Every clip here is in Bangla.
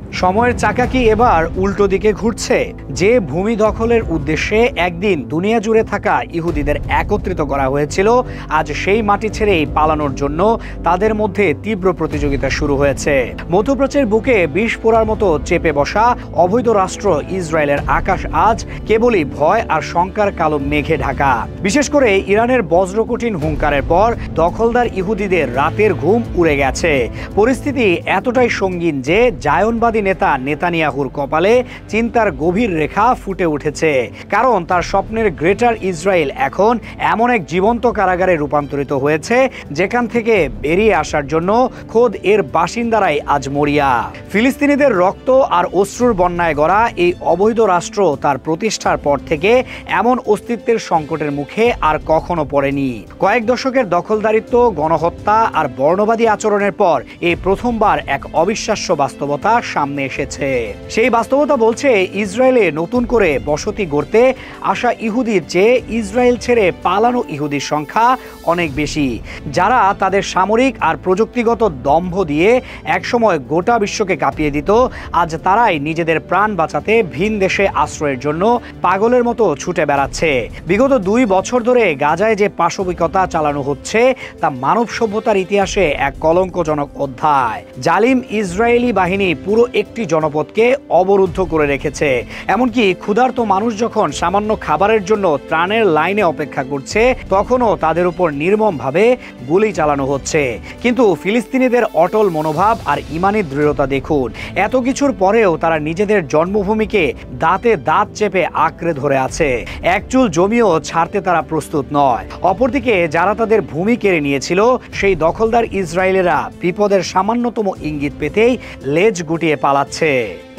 সময়ের চাকা কি এবার উল্টো দিকে ঘুরছে? যে ভূমি দখলের উদ্দেশ্যে একদিন দুনিয়া জুড়ে থাকা ইহুদিদের একত্রিত করা হয়েছিল, আজ সেই মাটি ছেড়েই পালানোর জন্য তাদের মধ্যে তীব্র প্রতিযোগিতা শুরু হয়েছে। মধ্যপ্রাচ্যের বুকে বিষ পোড়ার মতো চেপে বসা অবৈধ রাষ্ট্র ইসরায়েলের আকাশ আজ কেবলই ভয় আর শঙ্কার কালো মেঘে ঢাকা। বিশেষ করে ইরানের বজ্রকঠিন হুঙ্কারের পর দখলদার ইহুদিদের রাতের ঘুম উড়ে গেছে। পরিস্থিতি এতটাই সঙ্গীন যে জায়নবাদী নেতা নেতানিয়াহুর কপালে চিন্তার গভীর রেখা ফুটে উঠেছে। কারণ তার স্বপ্নের গ্রেটার ইসরায়েল এখন এমন এক জীবন্ত কারাগারে রূপান্তরিত হয়েছে যেখান থেকে বেরিয়ে আসার জন্য খোদ এর বাসিন্দারাই আজ মরিয়া। ফিলিস্তিনিদের রক্ত আর অশ্রুর বন্যায় গড়া এই অবৈধ রাষ্ট্র তার প্রতিষ্ঠার পর থেকে এমন অস্তিত্বের সংকটের মুখে আর কখনো পড়েনি। কয়েক দশকের দখলদারিত্ব, গণহত্যা আর বর্ণবাদী আচরণের পর এই প্রথমবার এক অবিশ্বাস্য বাস্তবতা সামনে এসেছে। সেই বাস্তবতা বলছে ইসরায়েলে নতুন করে বসতি গড়তে আসা ইহুদির চেয়ে ইসরায়েল ছেড়ে পালানো ইহুদির সংখ্যা অনেক বেশি, যারা তাদের সামরিক আর প্রযুক্তিগত দম্ভ দিয়ে একসময় গোটা বিশ্বকে কাঁপিয়ে দিত। আজ তারাই নিজেদের প্রাণ বাঁচাতে ভিন দেশে আশ্রয়ের জন্য পাগলের মতো ছুটে বেড়াচ্ছে। বিগত 2 বছর ধরে গাজায় যে পাশবিকতা চালানো হচ্ছে তা মানব সভ্যতার ইতিহাসে এক কলঙ্কজনক অধ্যায়। জালিম ইসরায়েলি বাহিনী পুরো একটি জনপদকে অবরুদ্ধ করে রেখেছে। এমনকি ক্ষুধার্ত মানুষ যখন সামান্য খাবারের জন্য ত্রাণের লাইনে অপেক্ষা করছে, তখনও তাদের উপর নির্মমভাবে গুলি চালানো হচ্ছে। কিন্তু ফিলিস্তিনিদের অটল মনোভাব আর ইমানি দৃঢ়তা দেখুন। এত কিছুর পরেও তারা নিজেদের জন্মভূমিকে দাঁতে দাঁত চেপে আঁকড়ে ধরে আছে। এক চুল জমিও ছাড়তে তারা প্রস্তুত নয়। অপরদিকে যারা তাদের ভূমি কেড়ে নিয়েছিল, সেই দখলদার ইসরায়েলেরা বিপদের সামান্যতম ইঙ্গিত পেতেই লেজ গুটিয়ে পালাচ্ছে।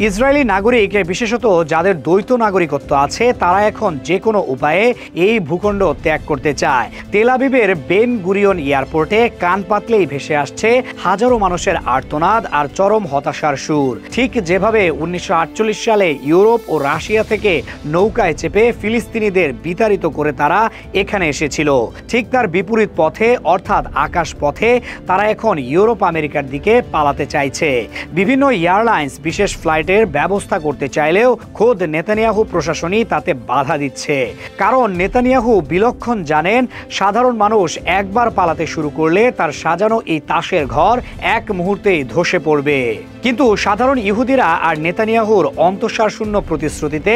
ইসরায়েলি নাগরিক, বিশেষত যাদের দ্বৈত নাগরিকত্ব আছে, তারা এখন যে কোনো উপায়ে এই ভূখণ্ড ত্যাগ করতে চায়। তেল আবিবের বেন গুরিয়ন এয়ারপোর্টে কান পাতলেই ভেসে আসছে হাজারো মানুষের আর্তনাদ আর চরম হতাশার সুর। ঠিক যেভাবে 1948 সালে ইউরোপ ও রাশিয়া থেকে নৌকায় চেপে ফিলিস্তিনিদের বিতাড়িত করে তারা এখানে এসেছিল, ঠিক তার বিপরীত পথে অর্থাৎ আকাশ পথে তারা এখন ইউরোপ আমেরিকার দিকে পালাতে চাইছে। বিভিন্ন এয়ারলাইন্স বিশেষ ফ্লাইটের ব্যবস্থা করতে চাইলেও খোদ নেতানিয়াহু প্রশাসনই তাতে বাধা দিচ্ছে। কারণ নেতানিয়াহু বিলক্ষণ জানেন, সাধারণ মানুষ একবার পালাতে শুরু করলে তার সাজানো এই তাসের ঘর এক মুহূর্তেই ধসে পড়বে। কিন্তু সাধারণ ইহুদিরা আর নেতানিয়াহুর অন্তঃসারশূন্য প্রতিশ্রুতিতে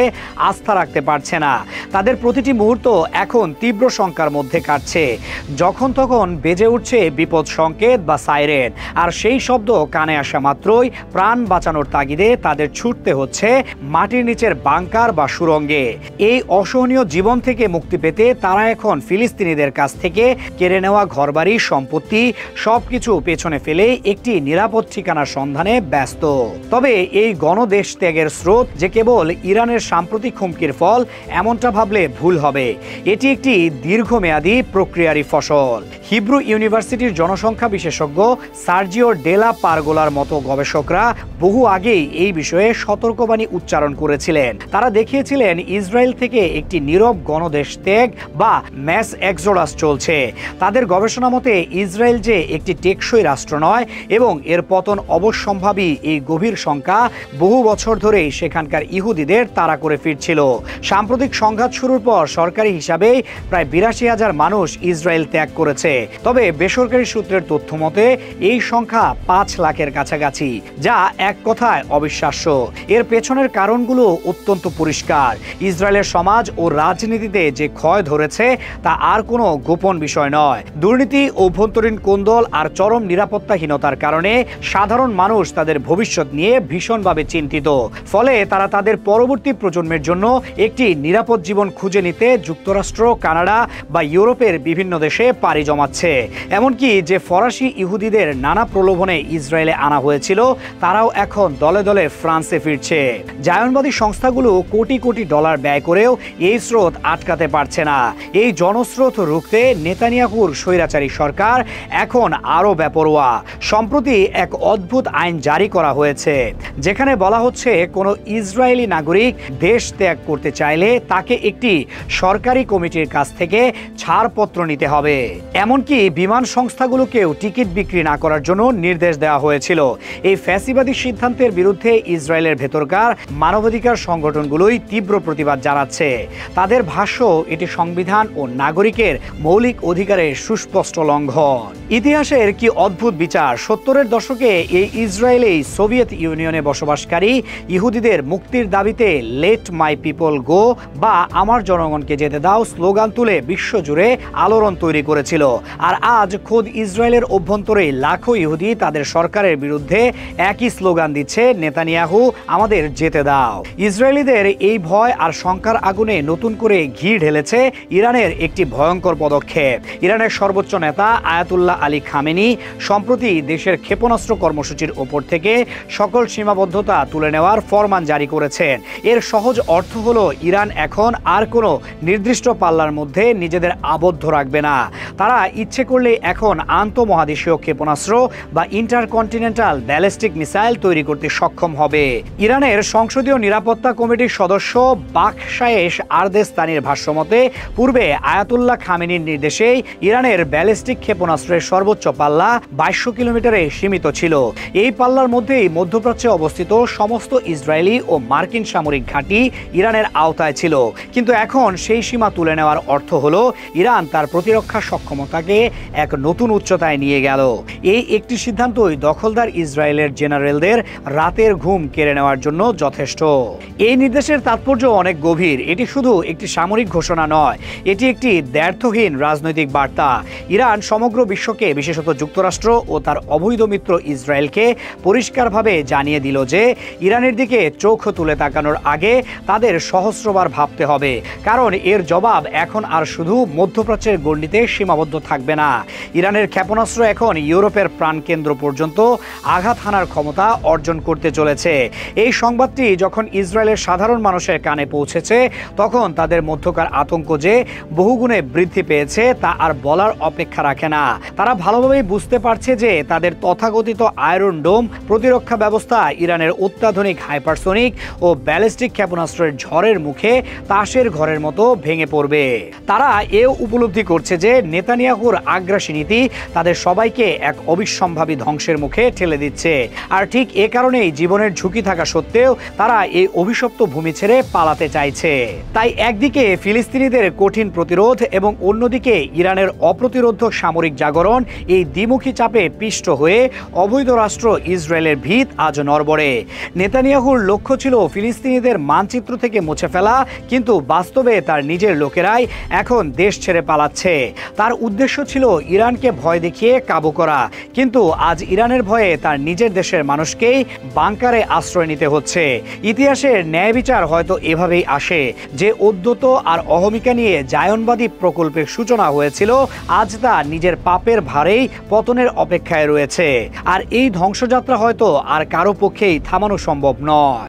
আস্থা রাখতে পারছে না। তাদের প্রতিটি মুহূর্ত এখন তীব্র শঙ্কার মধ্যে কাটছে। যখন তখন বেজে উঠছে বিপদ সংকেত বা সাইরেন, আর সেই শব্দ কানে আসা মাত্রই প্রাণ বাঁচানোর তাগিদে তাদের ছুটতে হচ্ছে মাটির নিচের বাংকার বা সুরঙ্গে। এই অসহনীয় জীবন থেকে মুক্তি পেতে তারা এখন ফিলিস্তিনিদের কাছ থেকে কেড়ে নেওয়া ঘরবাড়ি, সম্পত্তি সবকিছু পেছনে ফেলে একটি নিরাপদ ঠিকানার সন্ধানে ব্যস্ত। তবে এই গণদেশ ত্যাগের স্রোত যে কেবল ইরানের সাম্প্রতিক হুমকির ফল, এমনটা ভাবলে ভুল হবে। এটি একটি দীর্ঘমেয়াদী প্রক্রিয়ারই ফসল। হিব্রু ইউনিভার্সিটির জনসংখ্যা বিশেষজ্ঞ সার্জিও ডেলা পারগোলার মতো গবেষকরা বহু আগেই এই বিষয়ে সতর্কবাণী উচ্চারণ করেছিলেন। তারা দেখিয়েছিলেন ইসরায়েল থেকে একটি নীরব গণদেশ ত্যাগ বা ম্যাস এক্সোডাস চলছে। তাদের গবেষণা মতে ইসরায়েল যে একটি টেকসই রাষ্ট্র নয় এবং এর পতন অবশ্যম্ভাবী, এই গভীর শঙ্কা বহু বছর ধরেই সেখানকার ইহুদিদের তাড়া করে ফিরছিল। সাম্প্রতিক সংঘাত শুরুর পর সরকারি হিসাবেই প্রায় 82,000 মানুষ ইসরায়েল ত্যাগ করেছে। তবে বেসরকারি সূত্রের তথ্য মতে এই সংখ্যা 5 লাখের কাছাকাছি, যা এক কথায় অবিশ্বাস্য। এর পেছনের কারণগুলো অত্যন্ত পরিষ্কার। ইসরায়েলের সমাজ ও রাজনীতিতে যে ক্ষয় ধরেছে তা আর কোনো গোপন বিষয় নয়। দুর্নীতি, অভ্যন্তরীণ কোন্দল আর চরম নিরাপত্তাহীনতার কারণে সাধারণ মানুষ তাদের ভবিষ্যৎ নিয়ে ভীষণভাবে চিন্তিত। ফলে তারা তাদের পরবর্তী প্রজন্মের জন্য একটি নিরাপদ জীবন খুঁজে নিতে যুক্তরাষ্ট্র, কানাডা বা ইউরোপের বিভিন্ন দেশে পাড়ি জমাচ্ছে। এমনকি যে ফরাসি ইহুদিদের নানা প্রলোভনে ইসরায়েলে আনা হয়েছিল, তারাও এখন দলে দলে ফ্রান্সে ফিরছে। জায়নবাদী সংস্থাগুলো কোটি কোটি ডলার ব্যয় করেও এই স্রোত আটকাতে পারছে না। এই জনস্রোত রুখতে নেতানিয়াহুর স্বৈরাচারী সরকার এখন আরও বেপরোয়া। সম্প্রতি এক অদ্ভুত আইন জারি জারি করা হয়েছে, যেখানে বলা হচ্ছে কোনো ইসরায়েলি নাগরিক দেশ ত্যাগ করতে চাইলে তাকে একটি সরকারি কমিটির কাছ থেকে ছাড়পত্র নিতে হবে। এমনকি বিমান সংস্থাগুলোকেও টিকিট বিক্রি না করার জন্য নির্দেশ দেওয়া হয়েছিল। এই ফ্যাসিবাদী সিদ্ধান্তের বিরুদ্ধে ইসরায়েলের ভেতরকার মানবাধিকার সংগঠনগুলোই তীব্র প্রতিবাদ জানাচ্ছে। তাদের ভাষ্য, এটি সংবিধান ও নাগরিকের মৌলিক অধিকারের সুস্পষ্ট লঙ্ঘন। ইতিহাসের কি অদ্ভুত বিচার! 70-এর দশকে এই ইসরায়েলেই সোভিয়েত ইউনিয়নে বসবাসকারী ইহুদিদের মুক্তির দাবিতে লেট মাই পিপল গো বা আমার জনগণকে যেতে দাও স্লোগান তুলে বিশ্বজুড়ে আলোড়ন তৈরি করেছিল। আর আজ খোদ ইসরায়েলের অভ্যন্তরে লাখো ইহুদি তাদের সরকারের বিরুদ্ধে একই স্লোগান দিচ্ছে, নেতানিয়াহু আমাদের যেতে দাও। ইসরায়েলিদের এই ভয় আর শঙ্কার আগুনে নতুন করে ঘি ঢেলেছে ইরানের একটি ভয়ঙ্কর পদক্ষেপ। ইরানের সর্বোচ্চ নেতা আয়াতুল্লাহ আলী খামেনি সম্প্রতি দেশের ক্ষেপণাস্ত্র কর্মসূচির ওপর থেকে সকল সীমাবদ্ধতা তুলে নেওয়ার ফরমান জারি করেছেন। এর সহজ অর্থ হলো, ইরান এখন আর কোনো নির্দিষ্ট পাল্লার মধ্যে নিজেদের আবদ্ধ রাখবে না। তারা ইচ্ছে করলে এখন আন্তঃমহাদেশীয় ক্ষেপণাস্ত্র বা ইন্টারকন্টিনেন্টাল ব্যালিস্টিক মিসাইল তৈরি করতে সক্ষম হবে। ইরানের সংসদীয় নিরাপত্তা কমিটির সদস্য বাখশায়েশ আরদেস্তানির ভাষ্যমতে, পূর্বে আয়াতুল্লাহ খামেনির নির্দেশেই ইরানের ব্যালিস্টিক ক্ষেপণাস্ত্রের সর্বোচ্চ পাল্লা 2200 কিলোমিটারে সীমিত ছিল। এই পাল্লার মধ্যেই মধ্যপ্রাচ্যে অবস্থিত সমস্ত ইসরায়েলি ও মার্কিন সামরিক ঘাঁটি ইরানের আওতায় ছিল। কিন্তু এখন সেই সীমা তুলে নেওয়ার অর্থ হলো, ইরান তার প্রতিরক্ষা সক্ষমতাকে এক নতুন উচ্চতায় নিয়ে গেল। এই একটি সিদ্ধান্তই দখলদার ইসরায়েলের জেনারেলদের রাতের ঘুম কেড়ে নেওয়ার জন্য যথেষ্ট। এই নির্দেশের তাৎপর্য অনেক গভীর। এটি শুধু একটি সামরিক ঘোষণা নয়, এটি একটি দ্ব্যর্থহীন রাজনৈতিক বার্তা। ইরান সমগ্র বিশ্বকে, বিশেষত যুক্তরাষ্ট্র ও তার অবৈধ মিত্র ইসরায়েলকে পরিষ্কারভাবে জানিয়ে দিল যে ইরানের দিকে চোখ তুলে তাকানোর আগে তাদের সহস্রবার ভাবতে হবে, কারণ এর জবাব এখন আর শুধু মধ্যপ্রাচ্যের গণ্ডিতে সীমাবদ্ধ থাকবে না। ইরানের ক্ষেপণাস্ত্র এখন ইউরোপের প্রাণকেন্দ্র পর্যন্ত আঘাত হানার ক্ষমতা অর্জন করতে চলেছে। এই সংবাদটি যখন ইসরায়েলের সাধারণ মানুষের কানে পৌঁছেছে, তখন তাদের মধ্যকার আতঙ্ক যে বহুগুণে বৃদ্ধি পেয়েছে তা আর বলার অপেক্ষা রাখে না। তারা ভালোভাবেই বুঝতে পারছে যে তাদের তথাকথিত আয়রন ডোম প্রতিরক্ষা ব্যবস্থা ইরানের অত্যাধুনিক হাইপারসোনিক ও ব্যালিস্টিক ক্ষেপণাস্ত্রের ঝড়ের মুখে তাসের ঘরের মতো ভেঙে পড়বে। তারা এও উপলব্ধি করছে যে নেতানিয়াহুর আগ্রাসী নীতি তাদের সবাইকে এক অবিসম্ভাবী ধ্বংসের মুখে ঠেলে দিচ্ছে। আর ঠিক এ কারণেই জীবনের ঝুঁকি থাকা সত্ত্বেও তারা এই অভিশপ্ত ভূমি ছেড়ে পালাতে চাইছে। তাই একদিকে ফিলিস্তিনিদের কঠিন প্রতিরোধ এবং অন্যদিকে ইরানের অপ্রতিরোধ্য সামরিক জাগরণ, এই দ্বিমুখী চাপে পিষ্ট হয়ে অবৈধ রাষ্ট্র ইসরায়েলের ভিত আজ নড়বড়ে। নেতানিয়াহুর লক্ষ্য ছিল ফিলিস্তিনিদের মানচিত্র থেকে মুছে ফেলা, কিন্তু বাস্তবে তার নিজের লোকেরাই এখন দেশ ছেড়ে পালাচ্ছে। তার উদ্দেশ্য ছিল ইরানকে ভয় দেখিয়ে কাবু করা, কিন্তু আজ ইরানের ভয়ে তার নিজের দেশের মানুষকেই বাংকারে আশ্রয় নিতে হচ্ছে। ইতিহাসের ন্যায় বিচার হয়তো এভাবেই আসে, যে উদ্যত আর অহমিকা নিয়ে জায়নবাদী প্রকল্পের সূচনা হয়েছিল, আজ তা নিজের পাপের ভারেই পতনের অপেক্ষায় রয়েছে। আর এই ধ্বংসযাত্রা হয়তো আর কারো পক্ষেই থামানো সম্ভব নয়।